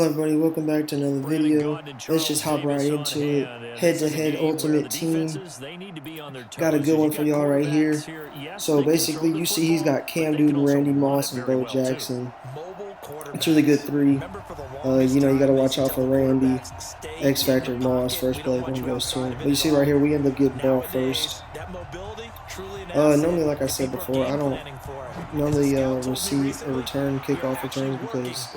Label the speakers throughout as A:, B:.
A: everybody, welcome back to another video. Let's just hop right into it. Head-to-head ultimate team. Got a good one for y'all right here. So basically, you see he's got Cam Newton, Randy Moss, and Bo Jackson. It's really good three. You got to watch out for Randy, X Factor Moss, first play when goes to him. But you see right here, we end up getting ball first. Normally, like I said before, I don't normally receive or return kickoff returns because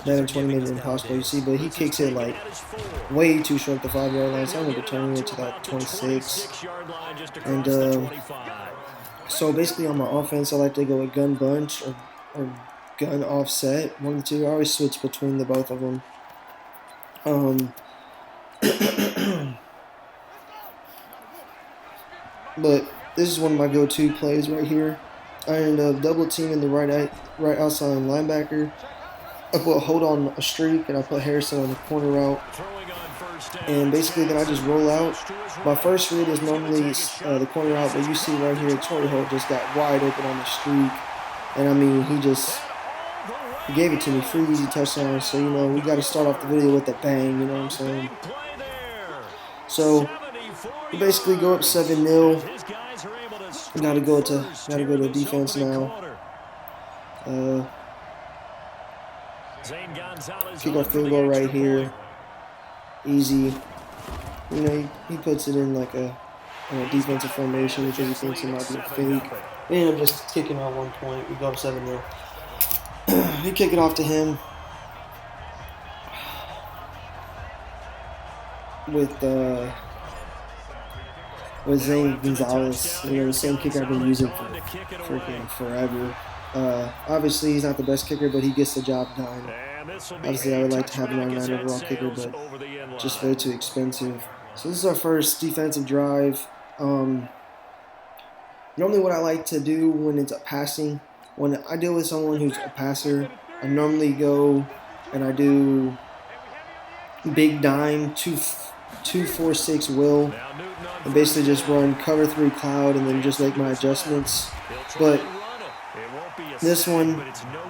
A: that in 20 minutes is impossible. You see, but he kicks it like way too short the 5-yard line, so I'm returning it to that 26. And so basically on my offense, I like to go with gun bunch or gun offset, one of the two. I always switch between the both of them. But this is one of my go-to plays right here. I end up double teaming the right outside linebacker. I put hold on a streak and I put Harrison on the corner route. And basically then I just roll out. My first read is normally the corner route, but you see right here, Torrey Holt just got wide open on the streak. And I mean, he gave it to me, free easy touchdown. So, we got to start off the video with a bang, you know what I'm saying? So, we basically go up 7-0. Gotta go to defense now. Kick off field goal right here. Easy. He puts it in like a defensive formation because he thinks it might be a fake. We end up just kicking out 1 point. We go up 7-0. We kick it off to him with Zane Gonzalez, the same kicker I've been using for freaking forever. Obviously, he's not the best kicker, but he gets the job done. Obviously, I would like to have him on 9 overall kicker, but just way too expensive. So this is our first defensive drive. Normally what I like to do when it's passing, when I deal with someone who's a passer, I normally go and I do big dime, 2-4-6 will, and basically just run cover 3 cloud and then just make my adjustments. But this one,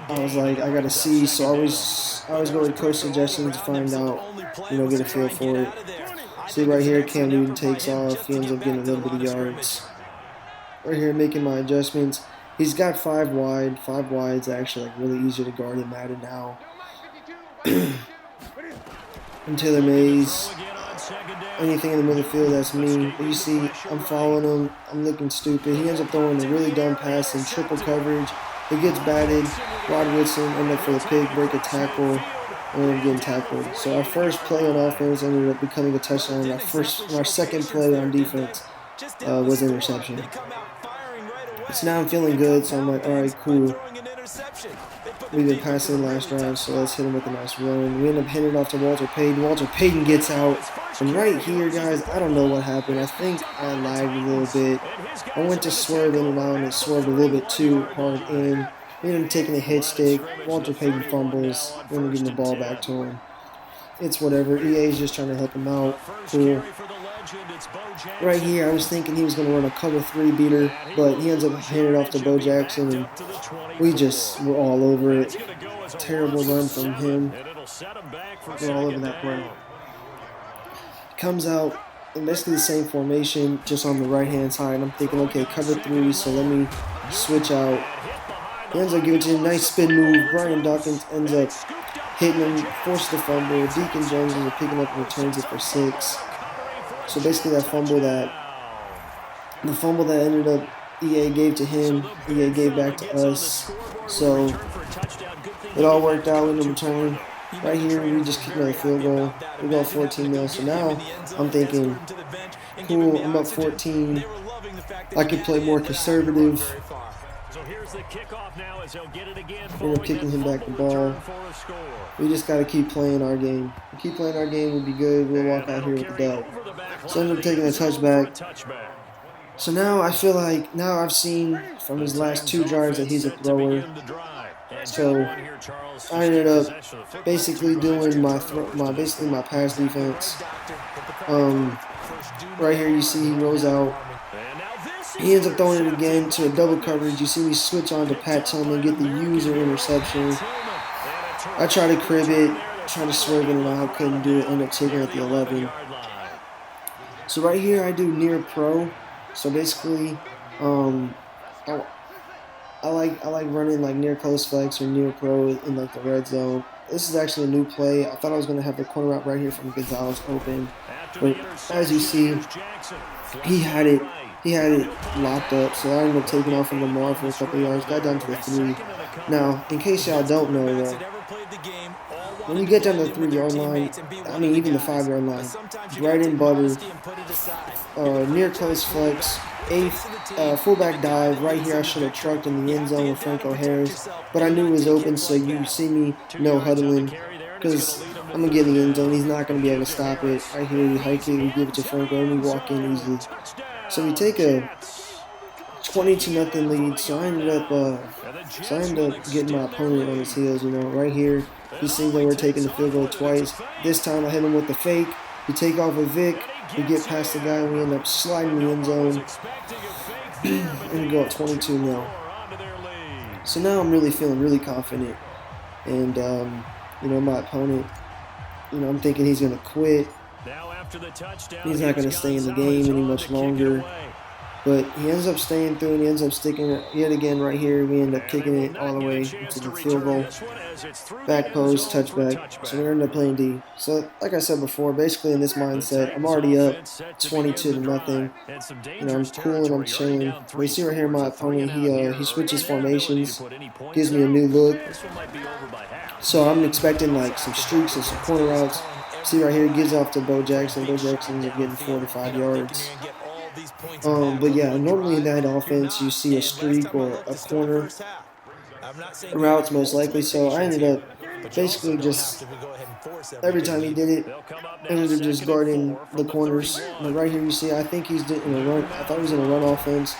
A: I was like, I gotta see, so I always go with coach suggestions to find out, get a feel for it. See right here, Cam Newton takes off. He ends up getting a little bit of yards. Right here, making my adjustments. He's got 5 wide. 5 wide's actually really easier to guard in Madden now. And Taylor Mays. Anything in the middle of the field, that's me. But you see, I'm following him. I'm looking stupid. He ends up throwing a really dumb pass in triple coverage. It gets batted. Rod Woodson ended up for the pick, break a tackle, and then getting tackled. So our first play on offense ended up becoming a touchdown. Our second play on defense was an interception. So now I'm feeling good, so I'm like, all right, cool. We've been passing last drive, so let's hit him with a nice run. We end up hitting it off to Walter Payton. Walter Payton gets out. And right here, guys, I don't know what happened. I think I lagged a little bit. I went to swerve in and out, and it swerved a little bit too hard in. We ended up taking a hit stick. Walter Payton fumbles. We ended up getting the ball back to him. It's whatever. EA is just trying to help him out. Cool. Right here, I was thinking he was going to run a cover 3 beater, but he ends up hitting it off to Bo Jackson, and we just were all over it. Terrible run from him. We're all over that play. Comes out in basically the same formation, just on the right-hand side. I'm thinking, okay, cover 3, so let me switch out. He ends up giving it to him. Nice spin move. Brian Dawkins ends up hitting him, forces the fumble. Deacon Jones ends up picking up and returns it for 6. So basically the fumble that ended up EA gave to him, EA gave back to us. So it all worked out in the return. Right here, we just kicked another field goal. We go 14-0. So now I'm thinking, cool, I'm up 14. I could play more conservative. We're kicking him back the ball. We just got to keep playing our game. If we keep playing our game, we'll be good. We'll walk out here with the dub. So I ended up taking a touchback. So now I feel like, now I've seen from his last 2 drives that he's a thrower. So I ended up basically doing my pass defense. Right here you see he rolls out. He ends up throwing it again to a double coverage. You see me switch on to Pat Tillman, get the user interception. I try to crib it. trying to swerve in and out, couldn't do it, end up taking it at the 11. So right here I do near pro. So basically, I, I like running like near close flex or near pro in like the red zone. This is actually a new play. I thought I was going to have the corner route right here from Gonzalez open, but as you see, he had it locked up. So I ended up taking off from Lamar for a couple yards, got down to the 3. Now, in case y'all don't know though, when you get down to the 3-yard line, I mean even the 5-yard line, bread and butter, near close flex, fullback dive. Right here I should have trucked in the end zone with Franco Harris, but I knew it was open, so you see me no huddling because I'm going to get in the end zone. He's not going to be able to stop it. Right here we hike it, we give it to Franco, and we walk in easily. So we take a 22-0 lead, so I ended up getting my opponent on his heels, you know. Right here, he sees that we're taking the field goal twice. This time I hit him with the fake. We take off with Vic. We get past the guy. We end up sliding the end zone. And we go up 22-0. So now I'm really feeling really confident. And, you know, my opponent, you know, I'm thinking he's going to quit. He's not going to stay in the game any much longer. But he ends up staying through and he ends up sticking it yet again right here. We end up kicking it all the way into the field goal. Back post, touchback. So we end up playing D. So like I said before, basically in this mindset, I'm already up 22-0. You know, I'm cool and I'm chilling. But you see right here my opponent, he switches formations, gives me a new look. So I'm expecting like some streaks and some corner routes. See right here, he gives off to Bo Jackson. Bo Jackson ends up getting 4 to 5 yards. But yeah, normally in that offense you see a streak or a corner routes most likely. So I ended up basically just every time he did it, I ended up just guarding the corners. But right here you see, I think he's in a run. I thought he was in a run offense,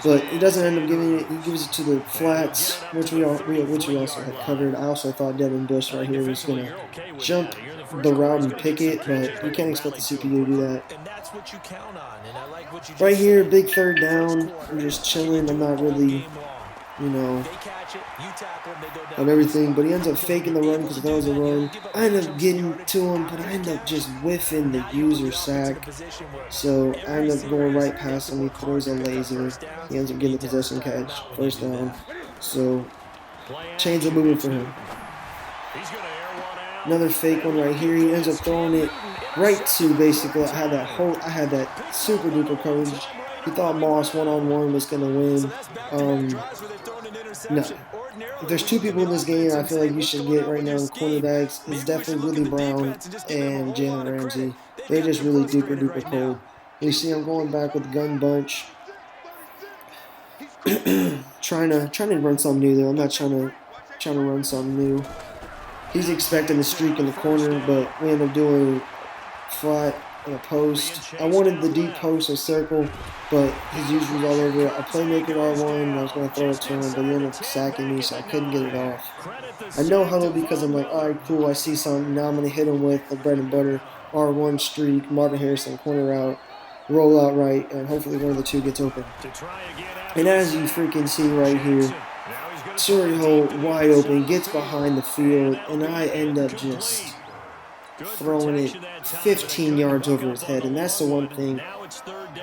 A: but he doesn't end up giving it. He gives it to the flats, which we also had covered. I also thought Devin Bush right here was gonna jump the route and pick it, but you can't expect the CPU to do that. Right here, big 3rd down. I'm just chilling. I'm not really, you know, of everything. But he ends up faking the run because that was a run. I end up getting to him, but I end up just whiffing the user sack. So I end up going right past him. He throws a laser. He ends up getting the possession catch. 1st down. So chains are moving for him. Another fake one right here. He ends up throwing it right to basically. I had that super duper coverage. He thought Moss one-on-one was gonna win. No. If there's 2 people in this game I feel like you should get right now in cornerbacks, it's definitely Willie Brown and Jalen Ramsey. They're just really duper duper cold. You see I'm going back with gun bunch. trying to run something new though. I'm not trying to run something new. He's expecting a streak in the corner, but we end up doing flat in a post. I wanted the deep post or circle, but his user was all over it. I playmaker R1, and I was going to throw it to him, but he ended up sacking me, so I couldn't get it off. I know huddle because I'm like, all right, cool, I see something. Now I'm going to hit him with the bread and butter R1 streak, Marvin Harrison corner out, roll out right, and hopefully one of the 2 gets open. And as you freaking see right here, Surrey Hole wide open, gets behind the field, and I end up just throwing it 15 yards over his head. And that's the one thing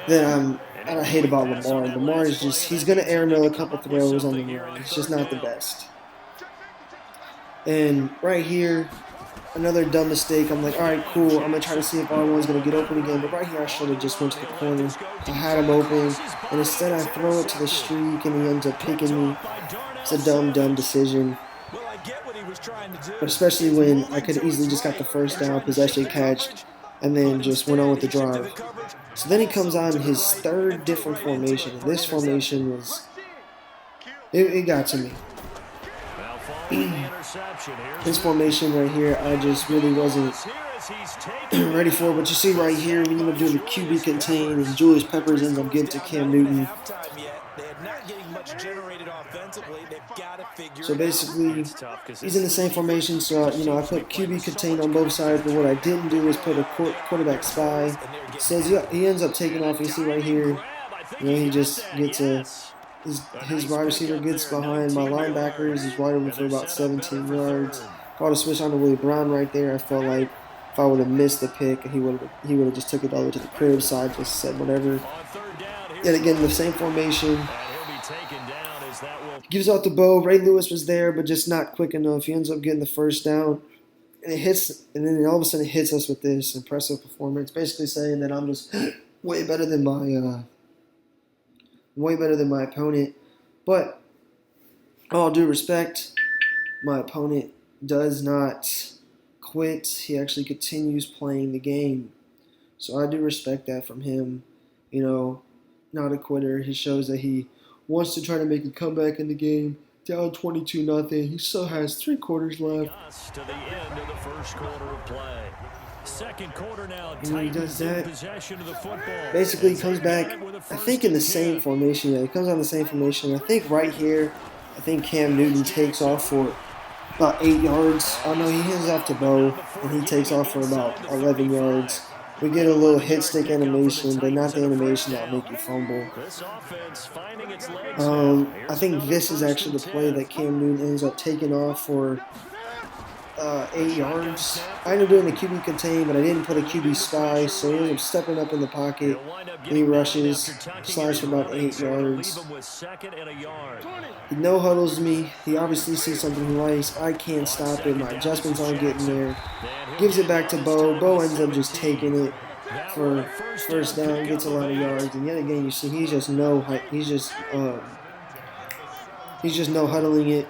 A: that I hate about Lamar. Lamar is just, he's going to air mail a couple throws on the run. It's just not the best. And right here, another dumb mistake. I'm like, all right, cool. I'm going to try to see if R1's going to get open again. But right here, I should have just went to the corner. I had him open. And instead, I throw it to the streak, and he ends up picking me. It's a dumb decision. But especially when I could have easily just got the 1st down, possession catch, and then just went on with the drive. So then he comes on his 3rd different formation. And this formation was, it got to me. This formation right here, I just really wasn't ready for. But you see right here, we end up doing the QB contain, and Julius Peppers ends up getting to Cam Newton. So basically, he's in the same formation. So you know, I put QB contain on both sides, but what I didn't do is put a quarterback spy. Says he ends up taking off. You see right here, you know, he just gets his wide receiver gets behind my linebackers. He's wide open for about 17 yards. If I would have switched on to Willie Brown right there, I felt like if I would have missed the pick, he would have just took it all the way to the crib, so I just said whatever. Yet again, the same formation. Gives out the bow. Ray Lewis was there, but just not quick enough. He ends up getting the first down. And it hits, and then all of a sudden it hits us with this impressive performance, basically saying that I'm just way better than my opponent. But all due respect, my opponent does not quit. He actually continues playing the game. So I do respect that from him. You know, not a quitter. He shows that he wants to try to make a comeback in the game. Down 22-0. He still has 3 quarters left.
B: To the end of the first quarter of play. Second quarter now.
A: And when he does that, basically he comes back, I think in the same formation. Yeah, he comes on the same formation. I think right here, I think Cam Newton takes off for about 8 yards. Oh no, he hands off to Bo, and he takes off for about 11 yards. We get a little hit stick animation, but not the animation that'll make you fumble. I think this is actually the play that Cam Newton ends up taking off for 8 yards. I ended up doing the QB contain, but I didn't put a QB spy, so he ends up stepping up in the pocket. And he rushes, slides for about 8 yards. He no huddles me. He obviously sees something he likes. I can't stop it. My adjustments aren't getting there. Gives it back to Bo. Bo ends up just taking it for first down. Gets a lot of yards. And yet again, you see he's just no huddling it.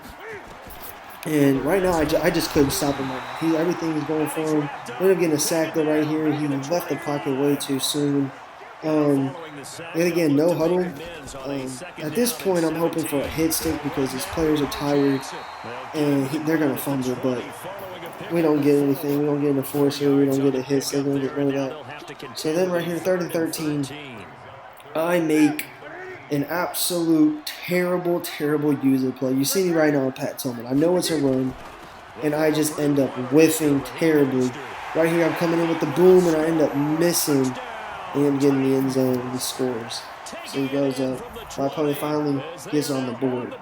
A: And right now, I just couldn't stop him. Everything is going for him. Ended up getting a sack though right here. He left the pocket way too soon. And again, no huddle. At this point, I'm hoping for a hit stick because his players are tired and they're going to fumble. But we don't get anything. We don't get an enforcer. We don't get a hit stick. We don't get rid of that. So then right here, 3rd and 13, I make an absolute terrible user play. You see me right now on Pat Tillman. I know it's a run, and I just end up whiffing terribly. Right here, I'm coming in with the boom, and I end up missing and getting the end zone, and he scores. So he goes up. My opponent finally gets on the board.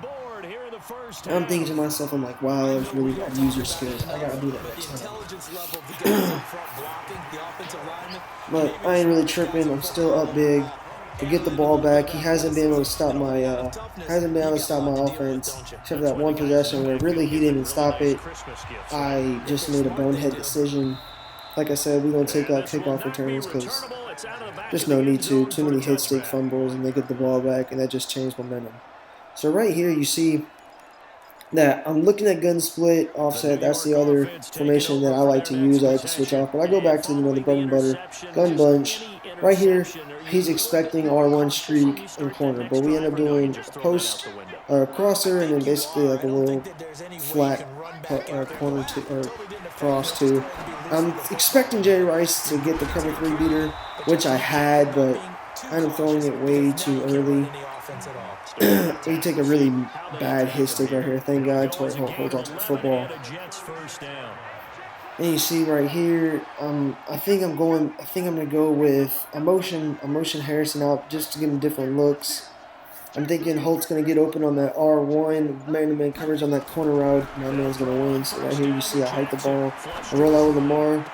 A: And I'm thinking to myself, I'm like, wow, that's really got user skills. I gotta do that next time. But I ain't really tripping. I'm still up big. To get the ball back, he hasn't been able to stop my offense, except for that one possession where really he didn't stop it. I just made a bonehead decision. Like I said, we're gonna take out kickoff returns because there's no need to. Too many hit stick fumbles, and they get the ball back, and that just changed momentum. So right here, you see that I'm looking at gun split, offset. That's the other formation that I like to use. I like to switch off, but I go back to the bread and butter gun bunch. Right here, he's expecting R1 streak in corner, but we end up doing a post crosser and then basically like a little flat corner to or cross to. I'm expecting Jerry Rice to get the cover 3 beater, which I had, but I ended up throwing it way too early. We take a really bad hit stick right here. Thank God Torrey holds on to the football. And you see right here, I think I'm gonna go with a motion Harrison out just to give him different looks. I'm thinking Holt's gonna get open on that R1 man-to-man coverage on that corner route. My man's gonna win. So right here you see I hike the ball, I roll out with Lamar.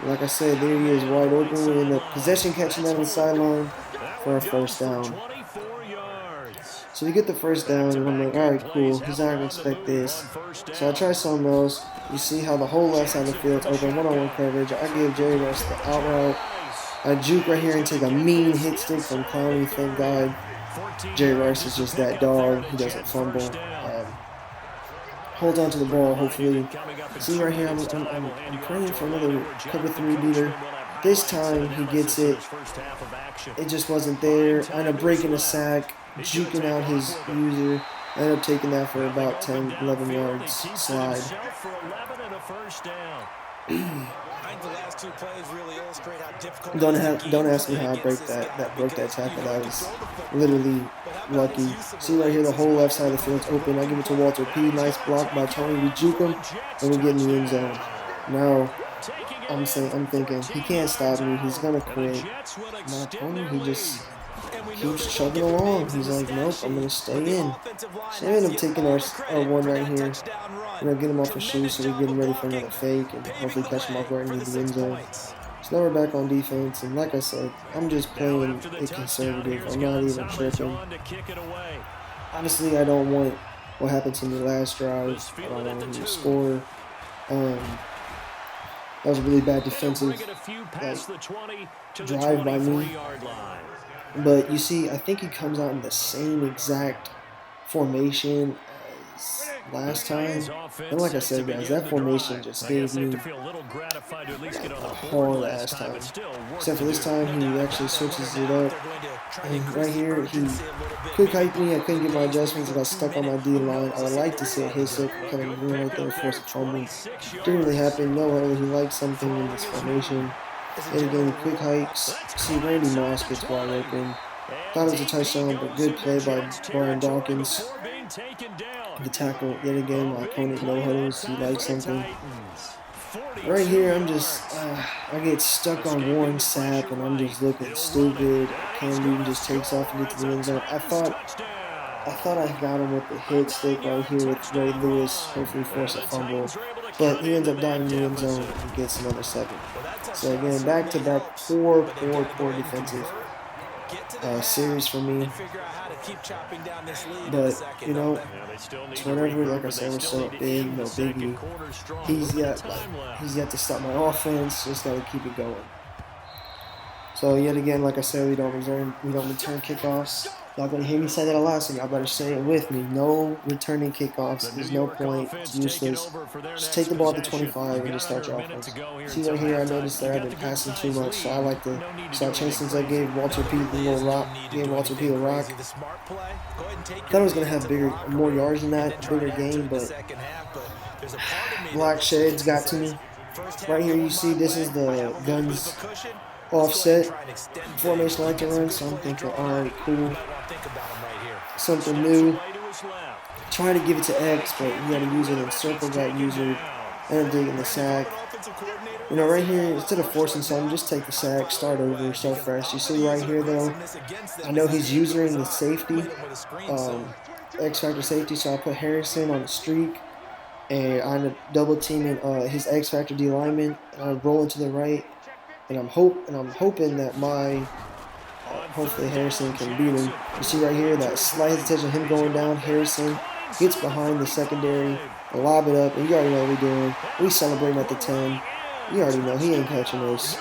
A: Like I said, there he is wide open. We end up possession catching that on the sideline for a first down. So we get the first down, and I'm like, all right, cool. He's not gonna expect this. So I try something else. You see how the whole left side of the field's open, one-on-one coverage. I give Jerry Rice the out route. I juke right here and take a mean hit stick from Clowney. Thank God. Jerry Rice is just that dog. He doesn't fumble. Holds on to the ball, hopefully. See right here, I'm praying for another cover 3 beater. This time he gets it. It just wasn't there. I end up breaking a sack, juking out his user. I end up taking that for about 10, 11 yards slide. Don't ask me how I broke that tackle. I was literally lucky. See right here, the whole left side of the field's open. I give it to Walter P. Nice block by Tony. We juke him, and we get in the end zone. Now, I'm thinking he can't stop me. He's gonna quit. My opponent, keeps chugging along. He's like, nope, I'm going to stay in. So I end up taking our one right here. Get him off his shoes so we're getting ready for another fake and hopefully catch him off guard into the end zone. So now we're back on defense, and like I said, I'm just playing it conservative. I'm not even tripping. Honestly, I don't want what happened to me last drive. I don't want him to score. That was a really bad defensive drive by me. But you see, I think he comes out in the same exact formation as last time. And like I said, guys, that formation just gave me like a hard ass time. Except for this time, he actually switches it up. And right here, he quick hiked me. I couldn't get my adjustments. I got stuck on my D line. I would like to see a hit stick coming right there, force a fumble. Didn't really happen. No way. He liked something in this formation. And again, quick hikes. See, Randy Moss gets wide open. Thought it was a touchdown, but good play by Brian Dawkins. The tackle, yet again, my opponent no huddles. He likes something. Right here, I'm just, I get stuck on Warren Sapp, and I'm just looking stupid. Cam Newton just takes off and gets to the end zone. I thought I got him with the hit stick right here with Ray Lewis, hopefully force a fumble. But he ends up diving in the end zone and gets another 7. So again, back-to-back poor defensive series for me. But, you know, it's whatever. Like I said, we're so big, no biggie. He's yet to stop my offense. Just got to keep it going. So yet again, like I said, we don't return kickoffs. Y'all gonna hear me say that a lot, so y'all better say it with me. No returning kickoffs. There's no point. It's useless. Just take the ball to 25 and just start your offense. See right here, I noticed that I've been passing too much, so I like to start changing since I gave Walter P. a rock. Thought I was gonna have more yards than that, bigger game, but Black Sheds got to me. Right here, you see this is the guns offset formation I like to run, so I'm thinking, alright, cool. Something new. Trying to give it to X, but you gotta use it, and Circle got user. End up digging the sack. You know, right here, instead of forcing something, just take the sack, start over, start fresh. You see right here, though, I know he's using the safety, X-Factor safety, so I put Harrison on the streak, and I end up double teaming his X-Factor D lineman, and I roll into the right. And I'm hoping that hopefully Harrison can beat him. You see right here that slight hesitation of him going down. Harrison gets behind the secondary, and lob it up, and you already know what we're doing. We celebrating at the 10. You already know he ain't catching us.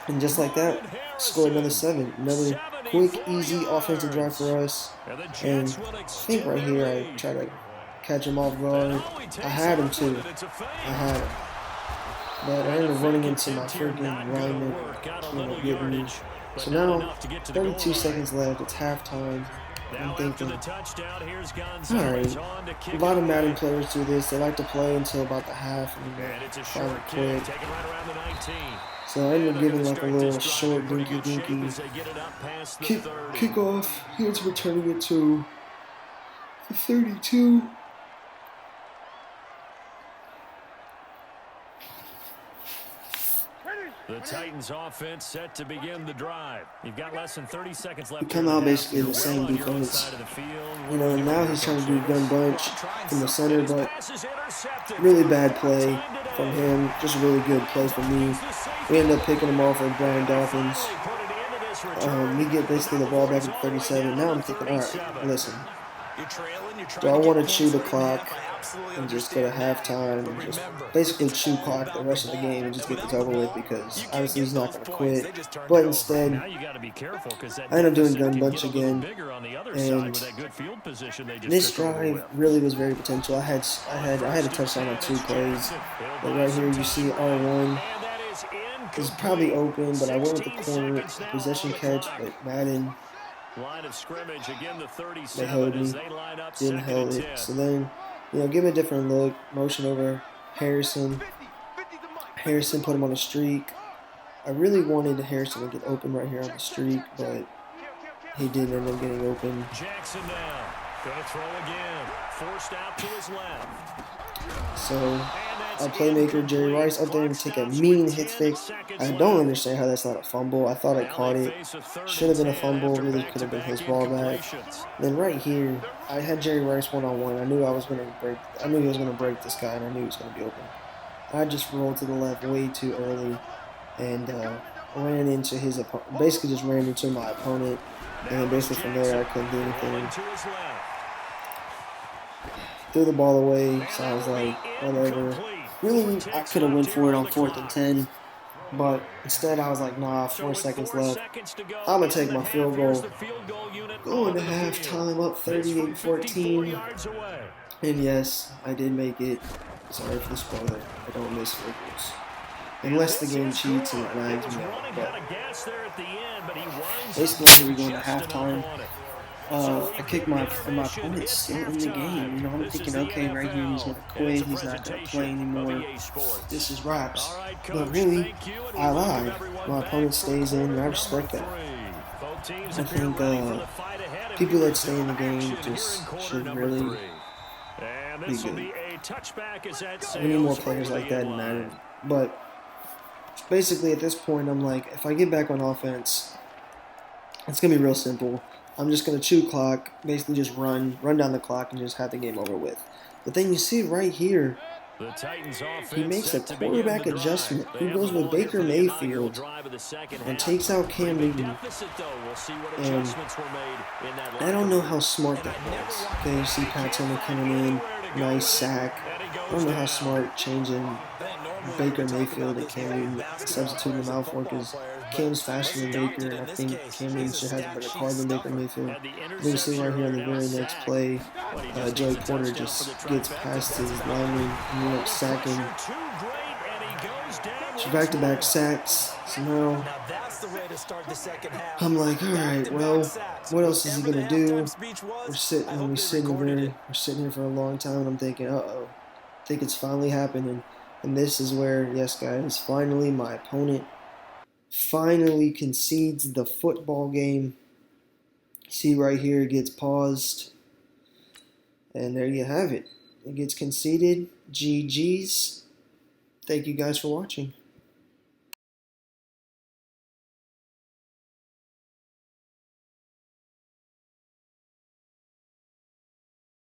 A: And just like that, scored another 7. Another quick, easy offensive drive for us. And I think right here I try to catch him off guard. I had him too. But I ended up running into my freaking lineman, getting me. So now, 32 seconds left. It's halftime. I'm thinking, alright, a lot of Madden players do this. They like to play until about the half and then finally quit. So I ended up giving like a little short dinky kickoff. He ends up returning it to the 32.
B: The Titans offense set to begin the drive. You've got less than 30 seconds left.
A: We come out basically the same defense. You know, now he's trying to do gun bunch from the center, but really bad play from him. Just a really good play for me. We end up picking him off with Brian Dawkins. We get basically the ball back at 37. Now I'm thinking, all right, listen. Do I want to chew the clock and just go to halftime and just basically chew clock the rest of the game and just get this over with, because obviously he's not going to quit. But instead, I end up doing gun bunch again, and this drive really was very potential. I had a touchdown on 2 plays, but right here you see R1 is probably open, but I went with the corner possession catch, but Madden, they held me, didn't hold it. So then, give him a different look, motion over Harrison. Harrison put him on a streak. I really wanted Harrison to get open right here on the streak, but he didn't end up getting open.
B: Gonna throw again. Forced out to his left.
A: So our playmaker Jerry Rice up there and take a mean hit fake. I don't understand how that's not a fumble. I thought I caught it. Should have been a fumble. Really could have been his ball back. Then right here, I had Jerry Rice one-on-one. I knew he was going to break this guy, and I knew he was going to be open. I just rolled to the left way too early, and ran into his opponent. Basically, just ran into my opponent, and then basically from there I couldn't do anything. Threw the ball away, so I was like, whatever. Really, I could have went for it on 4th and 10, but instead I was like, nah, 4 seconds left. I'm going to take my field goal. Going to halftime, up 38-14. And yes, I did make it. Sorry for the spoiler. I don't miss field goals. Unless the game cheats and it lags me out. But basically, here we go into halftime. I kicked my opponent's still in the game. You know, I'm thinking, okay, right here he's gonna quit. He's not gonna play anymore. This is raps. But really, I lied. My opponent stays in, and I respect that. I think people that stay in the game just should really be good. We need more players like that in Madden. But basically, at this point, I'm like, if I get back on offense, it's gonna be real simple. I'm just going to chew clock, basically just run down the clock and just have the game over with. But then you see right here, he makes a quarterback adjustment. He goes with Baker Mayfield and takes out Cam Newton. And I don't know how smart that was. Okay, you see Pat Turner coming in, nice sack. I don't know how smart changing Baker Mayfield and Cam Newton, substituting them out for, because Cam's faster than Baker, and I think Cam Newton should have a better car than Baker Mayfield. Then you see right here on the very next play, Joey Porter just gets past his lineman and ends up sacking. So back-to-back sacks. So now I'm like, all right, well, what else is he gonna do? We're sitting here for a long time, and I'm thinking, uh-oh, I think it's finally happening. And this is where, yes, guys, finally my opponent finally concedes the football game. See right here, it gets paused. And there you have it. It gets conceded. GG's. Thank you guys for watching.